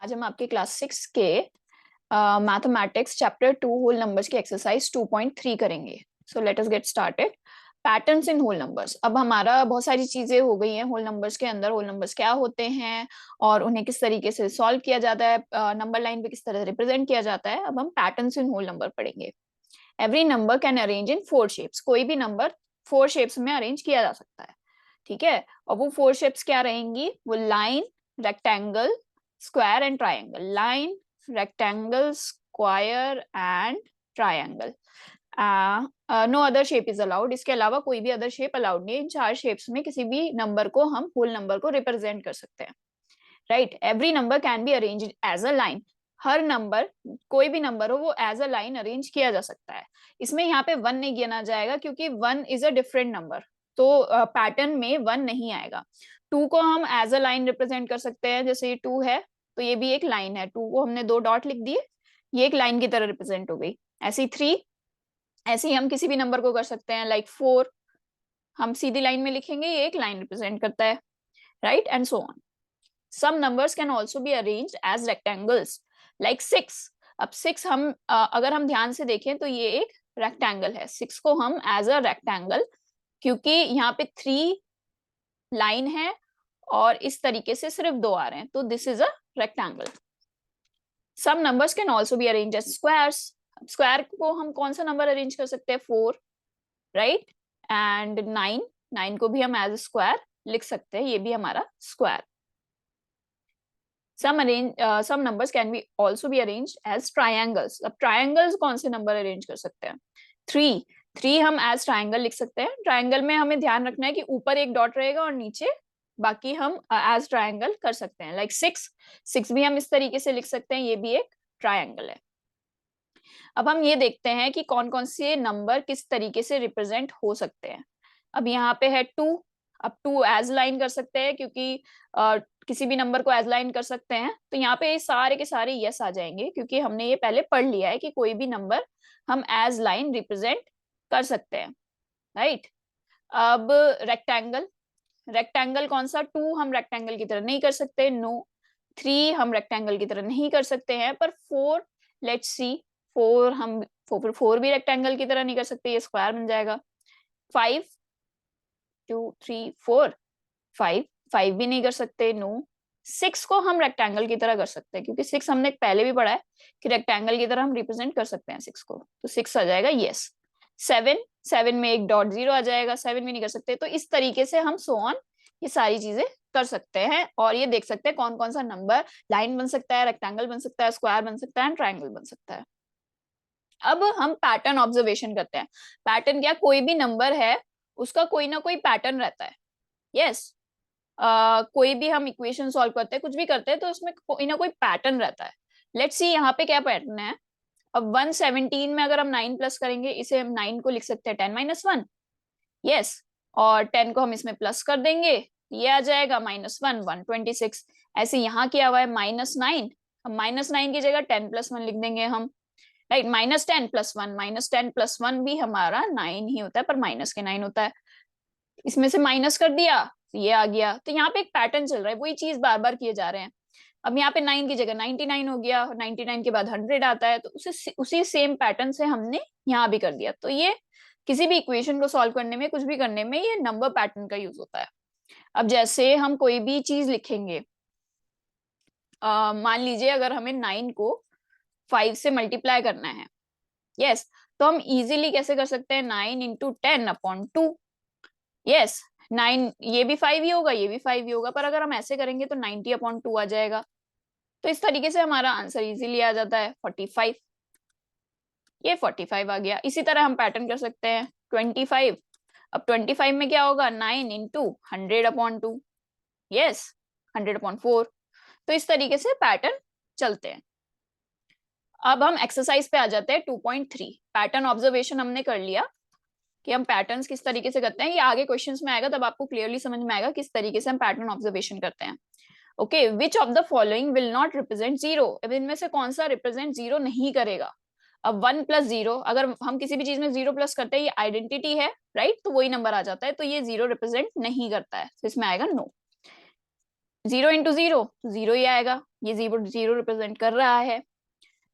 आज हम आपके क्लास 6 के मैथमेटिक्स चैप्टर 2 होल नंबर्स की एक्सरसाइज 2.3 करेंगे। So let us get started. Patterns in whole numbers. अब हमारा बहुत सारी चीजें हो गई हैं होल नंबर्स के अंदर। होल नंबर्स क्या होते हैं और उन्हें किस तरीके से सॉल्व किया जाता है, नंबर लाइन पे किस तरह रिप्रेजेंट किया जाता है। अब हम पैटर्न्स इन होल नंबर पढ़ेंगे। Every number can arrange in 4 shapes. कोई भी नंबर 4 शेप्स में अरेंज किया जा सकता है। ठीक है, और वो 4 शेप्स क्या रहेंगी? वो line, rectangle, square and triangle. Line, rectangle, square and triangle. No other shape is allowed. इसके अलावा कोई भी अदर शेप अलाउड नहीं है। इन 4 शेप्स में किसी भी नंबर को हम होल नंबर को रिप्रेजेंट कर सकते हैं। Right, every number can be arrange as a line. हर नंबर, कोई भी नंबर हो, वो एज अ लाइन अरेंज किया जा सकता है। इसमें यहाँ पे 1 नहीं गिना जाएगा क्योंकि 1 इज अ डिफरेंट नंबर, तो पैटर्न में 1 नहीं आएगा। 2 को हम एज अ लाइन रिप्रेजेंट कर सकते हैं। जैसे ये 2 है तो ये भी एक लाइन है। 2 को हमने 2 डॉट लिख दिए, ये एक लाइन की तरह रिप्रेजेंट हो गई। ऐसी 3, ऐसे ही हम किसी भी नंबर को कर सकते हैं। लाइक 4 हम सीधी लाइन में लिखेंगे, ये एक लाइन रिप्रेजेंट करता है। Right, and so on. Some numbers can also be arranged as rectangles, like 6. अब 6 हम अगर हम ध्यान से देखें तो ये एक रेक्टेंगल है। 6 को हम एज अ रेक्टेंगल, क्योंकि यहाँ पे 3 लाइन है और इस तरीके से सिर्फ 2 आ रहे हैं, तो this is a rectangle. Some numbers can also be arranged as squares. Square को हम कौन सा नंबर अरेंज कर सकते हैं? 4, राइट, एंड 9। 9 को भी हम एज स्क्वायर लिख सकते हैं, ये भी हमारा square. Some numbers can be also be arranged as triangles. अब triangles कौन से नंबर अरेंज कर सकते हैं? 3। 3 हम as triangle लिख सकते हैं। ट्राइंगल में हमें ध्यान रखना है कि ऊपर एक डॉट रहेगा और नीचे बाकी हम as triangle कर सकते हैं। लाइक 6, 6 भी हम इस तरीके से लिख सकते हैं, ये भी एक ट्राइंगल है। अब हम ये देखते हैं कि कौन कौन से नंबर किस तरीके से रिप्रेजेंट हो सकते हैं। अब यहाँ पे है 2। अब 2 एज लाइन कर सकते हैं क्योंकि किसी भी नंबर को एज लाइन कर सकते हैं, तो यहाँ पे सारे के सारे यस आ जाएंगे क्योंकि हमने ये पहले पढ़ लिया है कि कोई भी नंबर हम एज लाइन रिप्रेजेंट कर सकते हैं। राइट, अब रेक्टेंगल। रेक्टेंगल कौन सा? 2 हम रेक्टेंगल की तरह नहीं कर सकते, नो। 3 हम रेक्टेंगल की तरह नहीं कर सकते हैं, पर 4, लेट्स सी, 4 हम 4 भी रेक्टेंगल की तरह नहीं कर सकते, ये स्क्वायर बन जाएगा। 5, 2, 3, 4, 5, 5 भी नहीं कर सकते, नो। 6 को हम रेक्टेंगल की तरह कर सकते हैं क्योंकि 6 हमने पहले भी पढ़ा है कि रेक्टेंगल की तरह हम रिप्रेजेंट कर सकते हैं 6 को, तो 6 आ जाएगा, यस। 7, 7 में एक डॉट 0 आ जाएगा, 7 भी नहीं कर सकते। तो इस तरीके से हम सो ऑन ये सारी चीजें कर सकते हैं और ये देख सकते हैं कौन कौन सा नंबर लाइन बन सकता है, रेक्टेंगल बन सकता है, स्क्वायर बन सकता है, ट्राइंगल बन सकता है। अब हम पैटर्न ऑब्जर्वेशन करते हैं। पैटर्न क्या? कोई भी नंबर है उसका कोई ना कोई पैटर्न रहता है। यस, कोई भी हम इक्वेशन सॉल्व करते हैं, कुछ भी करते हैं, तो उसमें कोई ना कोई पैटर्न रहता है। लेट्स सी यहाँ पे क्या पैटर्न है। अब 117 में अगर हम 9 प्लस करेंगे, इसे हम 9 को लिख सकते हैं 10 - 1। यस, और 10 को हम इसमें प्लस कर देंगे, ये आ जाएगा -1, 126। ऐसे यहाँ किया हुआ है -9, अब -9 की जगह 10 + 1 लिख देंगे हम। राइट, -10 + 1, -10 + 1 भी हमारा 9 ही होता है, पर माइनस के 9 होता है। इसमें से माइनस कर दिया, ये आ गया। तो यहाँ पे एक पैटर्न चल रहा है, वही चीज बार बार किए जा रहे हैं। अब यहाँ पे 9 की जगह 99 हो गया, 99 के बाद 100 आता है, तो उसी सेम पैटर्न से हमने यहाँ भी कर दिया। तो ये किसी भी इक्वेशन को सॉल्व करने में, कुछ भी करने में, ये नंबर पैटर्न का यूज होता है। अब जैसे हम कोई भी चीज लिखेंगे, मान लीजिए अगर हमें 9 को 5 से मल्टीप्लाई करना है, यस, तो हम इजीली कैसे कर सकते हैं? 9 × 10/2। यस, 9, ये भी 5 ही होगा, ये भी 5 ही होगा, पर अगर हम ऐसे करेंगे तो 90/2 आ जाएगा। तो इस तरीके से हमारा आंसर इजीली आ जाता है 45। ये 45 आ गया। इसी तरह हम पैटर्न कर सकते हैं 25। अब 25 में क्या होगा? 9 × 100/2। यस, 100/4। तो इस तरीके से पैटर्न चलते हैं। अब हम एक्सरसाइज पे आ जाते हैं 2.3। पैटर्न ऑब्जर्वेशन हमने कर लिया कि हम पैटर्न्स किस तरीके से करते हैं। ये आगे क्वेश्चंस में आएगा, तब आपको क्लियरली समझ में आएगा किस तरीके से हम पैटर्न ऑब्जर्वेशन करते हैं। Okay, which of the following will not represent 0? अब इनमें से कौन सा रिप्रेजेंट 0 नहीं करेगा? अब 1 + 0, अगर हम किसी भी चीज में 0 प्लस करते हैं, ये आइडेंटिटी है, राइट, तो वही नंबर आ जाता है, तो ये 0 रिप्रेजेंट नहीं करता है, तो इसमें आएगा नो। 0 इंटू 0 0 ही आएगा, ये 0 रिप्रेजेंट कर रहा है।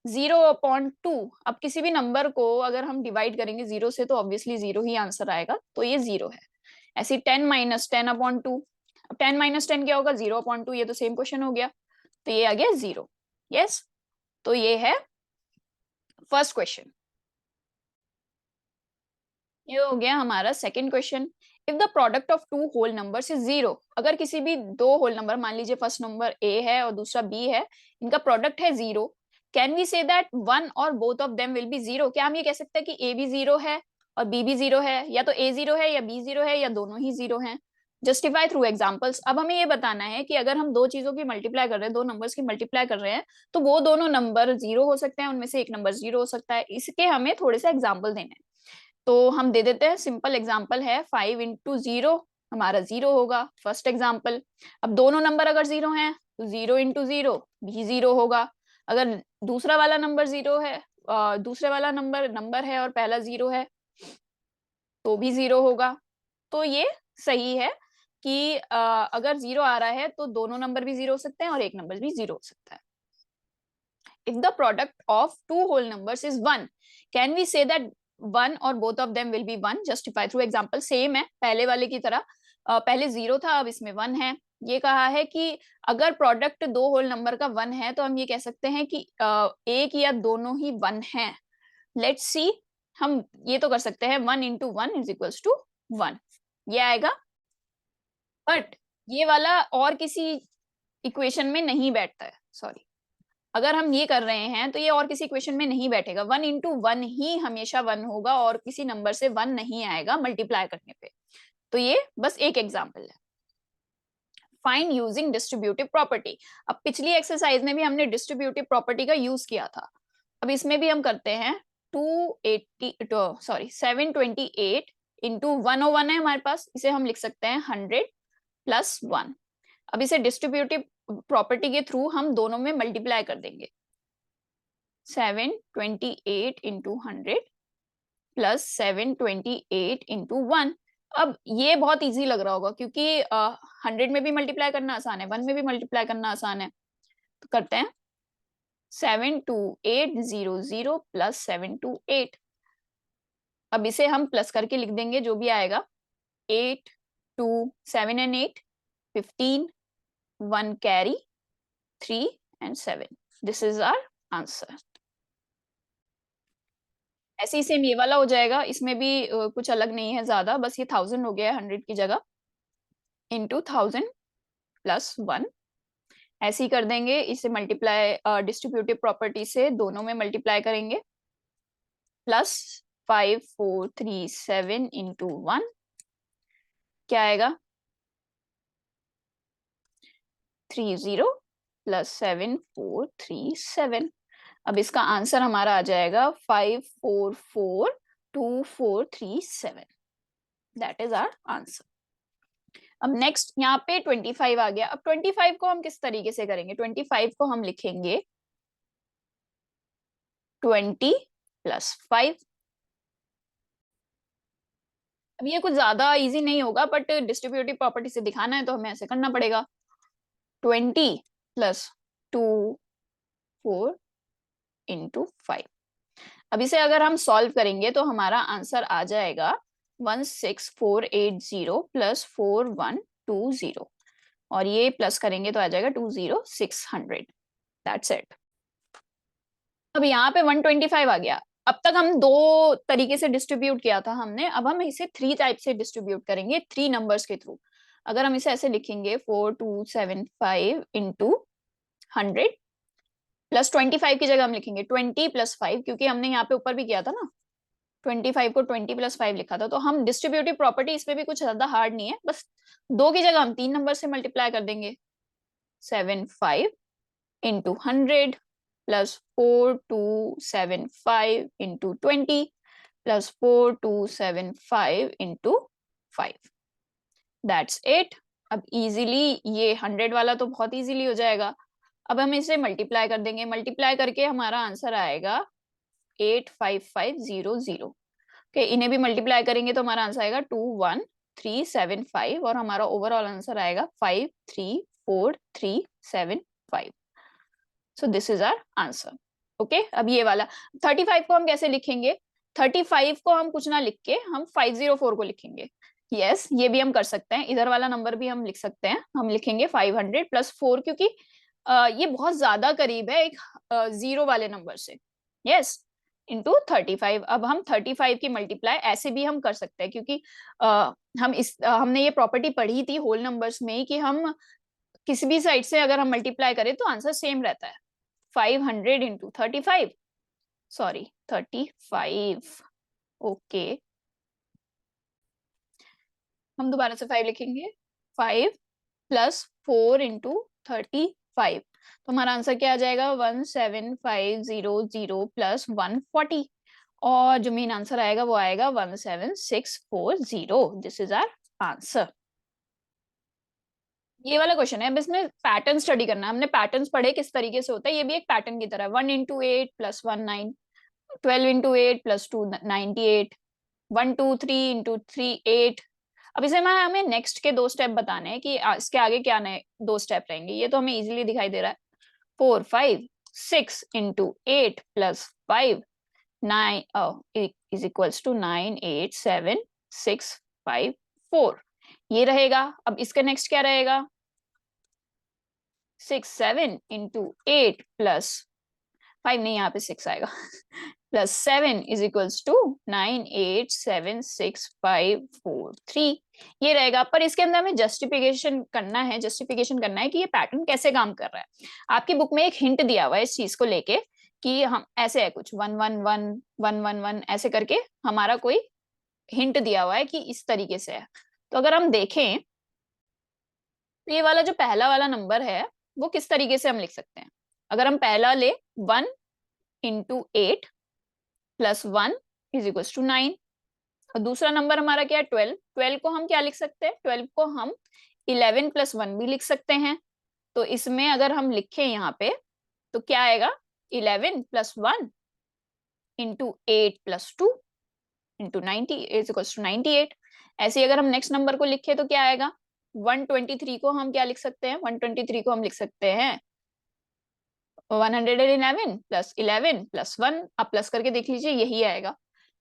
0/2, अब किसी भी नंबर को अगर हम डिवाइड करेंगे 0 से तो ऑब्वियसली 0 ही आंसर आएगा, तो ये 0 है। ऐसे 10 माइनस 10/2, 10 माइनस 10 क्या होगा? 0/2, ये तो सेम क्वेश्चन हो गया, तो ये आ गया 0। यस, तो ये है फर्स्ट क्वेश्चन। ये हो गया हमारा second question. If the product of two whole numbers is 0, अगर किसी भी दो होल नंबर, मान लीजिए फर्स्ट नंबर a है और दूसरा b है, इनका प्रोडक्ट है 0, can we say that one और both of them will be 0? क्या हम ये कह सकते हैं कि a भी 0 है और b भी 0 है, या तो a 0 है या b 0 है या दोनों ही 0 हैं? Justify through examples. अब हमें ये बताना है कि अगर हम दो चीजों की मल्टीप्लाई कर रहे हैं, दो नंबर्स की मल्टीप्लाई कर रहे हैं, तो वो दोनों नंबर 0 हो सकते हैं, उनमें से एक नंबर 0 हो सकता है। इसके हमें थोड़े से एग्जाम्पल देने हैं, तो हम दे देते हैं। सिंपल एग्जाम्पल है 5 इंटू 0, हमारा 0 होगा फर्स्ट एग्जाम्पल। अब दोनों नंबर अगर 0 हैं तो 0 इंटू 0 भी 0 होगा। अगर दूसरा वाला नंबर 0 है, दूसरे वाला नंबर है और पहला 0 है, तो भी 0 होगा। तो ये सही है कि अगर 0 आ रहा है तो दोनों नंबर भी 0 हो सकते हैं और एक नंबर भी 0 हो सकता है। If the product of two whole numbers is 1, can we say that one or both of them will be 1? Justify through example। Same है पहले वाले की तरह, पहले 0 था, अब इसमें 1 है। ये कहा है कि अगर प्रोडक्ट दो होल नंबर का 1 है तो हम ये कह सकते हैं कि एक या दोनों ही 1 है। लेट्स सी, हम ये तो कर सकते हैं 1 इंटू 1 इज इक्वल्स टू 1, ये आएगा। बट ये वाला और किसी इक्वेशन में नहीं बैठता है, सॉरी। अगर हम ये कर रहे हैं तो ये और किसी इक्वेशन में नहीं बैठेगा। 1 इंटू 1 ही हमेशा 1 होगा और किसी नंबर से 1 नहीं आएगा मल्टीप्लाई करने पे। तो ये बस एक एग्जांपल है। Find using distributive property. अब पिछली एक्सरसाइज में भी हमने डिस्ट्रीब्यूटिव प्रॉपर्टी का यूज किया था, अब इसमें भी हम करते हैं। 728 इंटू 101 है हमारे पास, इसे हम लिख सकते हैं 100 प्लस 1। अब इसे डिस्ट्रीब्यूटिव प्रॉपर्टी के थ्रू हम दोनों में मल्टीप्लाई कर देंगे। 728 इंटू 100 प्लस 728 इंटू 1। अब ये बहुत इजी लग रहा होगा क्योंकि 100 में भी मल्टीप्लाई करना आसान है, 1 में भी मल्टीप्लाई करना आसान है। तो करते हैं 72800 प्लस 728। अब इसे हम प्लस करके लिख देंगे, जो भी आएगा 8 2 7 and 8 15, 1 carry 3 and 7। This is our answer. ऐसे ही सेम ये वाला हो जाएगा, इसमें भी कुछ अलग नहीं है ज्यादा, बस ये 1000 हो गया है 100 की जगह, इंटू 1000 प्लस 1। ऐसे ही कर देंगे, इसे मल्टीप्लाई डिस्ट्रीब्यूटिव प्रॉपर्टी से दोनों में मल्टीप्लाई करेंगे। प्लस 5437 इंटू 1 क्या आएगा? 30 प्लस 7437। अब इसका आंसर हमारा आ जाएगा 544247। That is our answer. अब नेक्स्ट यहाँ पे 25 आ गया। अब 25 को हम किस तरीके से करेंगे? 25 को हम लिखेंगे 20 प्लस 5। अब ये कुछ ज्यादा इजी नहीं होगा, बट डिस्ट्रीब्यूटिव प्रॉपर्टी से दिखाना है तो हमें ऐसे करना पड़ेगा। 20 प्लस 2 4 इंटू 5। अब इसे अगर हम सॉल्व करेंगे तो हमारा आंसर आ जाएगा 16480 प्लस 4120, और ये प्लस करेंगे तो आ जाएगा 20600। That's it. अब यहाँ पे 125 आ गया। अब तक हम दो तरीके से डिस्ट्रीब्यूट किया था हमने, अब हम इसे 3 टाइप से डिस्ट्रीब्यूट करेंगे 3 नंबर्स के थ्रू। अगर हम इसे ऐसे लिखेंगे 4275 इंटू 100 प्लस 25 की जगह हम लिखेंगे 20 प्लस 5, क्योंकि हमने यहाँ पे ऊपर भी किया था ना, 25 को 20 प्लस 5 लिखा था। तो हम डिस्ट्रीब्यूटिव प्रॉपर्टी, इसमें भी कुछ ज्यादा हार्ड नहीं है, बस 2 की जगह हम 3 नंबर से मल्टीप्लाई कर देंगे। 75 into 100 plus 4275 into 20 plus 4275 into 5। That's it. अब इजीली ये 100 वाला तो बहुत इजीली हो जाएगा। अब हम इसे मल्टीप्लाई कर देंगे, मल्टीप्लाई करके हमारा आंसर आएगा 85500। ओके, इन्हें भी मल्टीप्लाई करेंगे तो हमारा आंसर आएगा 21375, और हमारा ओवरऑल आंसर आएगा 5345। 64375। So this is our answer. Okay, अब ये वाला 35 को हम कैसे लिखेंगे? 35 को हम कुछ ना लिख के हम 504 को लिखेंगे। यस, ये भी हम कर सकते हैं, इधर वाला नंबर भी हम लिख सकते हैं। हम लिखेंगे 500 प्लस 4, क्योंकि ये बहुत ज्यादा करीब है एक जीरो वाले नंबर से। Yes, into 35। अब हम 35 की मल्टीप्लाई ऐसे भी हम कर सकते हैं, क्योंकि हमने ये प्रॉपर्टी पढ़ी थी होल नंबर्स में कि हम किसी भी साइड से अगर हम मल्टीप्लाई करें तो आंसर सेम रहता है। 500 इंटू 35, सॉरी 35। ओके, हम दोबारा से 5 लिखेंगे। 5 प्लस 4 इंटू 35, तो हमारा आंसर क्या आ जाएगा? 17500 प्लस 140, और जो मेन आंसर आएगा वो आएगा 17640। This is our answer. ये वाला क्वेश्चन है, अब इसमें पैटर्न स्टडी करना है। हमने पैटर्न्स पढ़े किस तरीके से होता है, ये भी एक पैटर्न की तरह है। 1 into 8 plus 1 9, 12 into 8 plus 2 98, 1 2 3 into 3 8। अब इसे हमें नेक्स्ट के 2 स्टेप बताने हैं कि इसके आगे क्या नए 2 स्टेप रहेंगे। ये तो हमें इजीली दिखाई दे रहा है। 4 5 6 into 8 plus 5 9 is equals to 9 8 7 6 5 4, ये रहेगा। अब इसका नेक्स्ट क्या रहेगा? 6 7 इंटू 8 प्लस 5 नहीं, यहाँ पे 6 आएगा प्लस 7 इज इक्वल्स टू 9 8 7 6 5 4 3, ये रहेगा। पर इसके अंदर हमें जस्टिफिकेशन करना है कि ये पैटर्न कैसे काम कर रहा है। आपकी बुक में एक हिंट दिया हुआ है इस चीज को लेके कि हम ऐसे है कुछ 1 1 1 1 1 1 ऐसे करके हमारा कोई हिंट दिया हुआ है कि इस तरीके से है। तो अगर हम देखें तो ये वाला जो पहला वाला नंबर है वो किस तरीके से हम लिख सकते हैं? अगर हम पहला ले 1 into 8 plus 1 is equal to 9, और दूसरा नंबर हमारा क्या है? 12। 12 को हम क्या लिख सकते हैं? 12 को हम 11 प्लस 1 भी लिख सकते हैं। तो इसमें अगर हम लिखें यहाँ पे तो क्या आएगा? 11 plus 1 into 8 plus 2 into 90 is equal to 98। ऐसे अगर हम नेक्स्ट नंबर को लिखे तो क्या आएगा? 123 को हम क्या लिख सकते हैं? 123 को हम लिख सकते हैं 111 प्लस 11 प्लस 1, आप प्लस करके देख लीजिए, यही आएगा।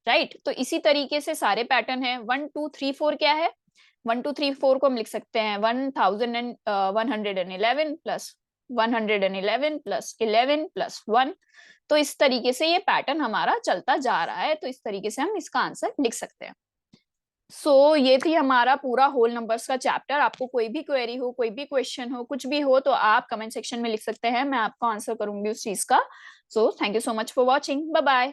राइट, तो इसी तरीके से सारे पैटर्न है। 1 2 3 4 क्या है? 1 2 3 4 को हम लिख सकते हैं 1111 प्लस 111 प्लस 11 प्लस 1। तो इस तरीके से ये पैटर्न हमारा चलता जा रहा है, तो इस तरीके से हम इसका आंसर लिख सकते हैं। ये थी हमारा पूरा होल नंबर्स का चैप्टर। आपको कोई भी क्वेरी हो, कोई भी क्वेश्चन हो, कुछ भी हो तो आप कमेंट सेक्शन में लिख सकते हैं, मैं आपको आंसर करूंगी उस चीज का। Thank you so much for watching, bye bye.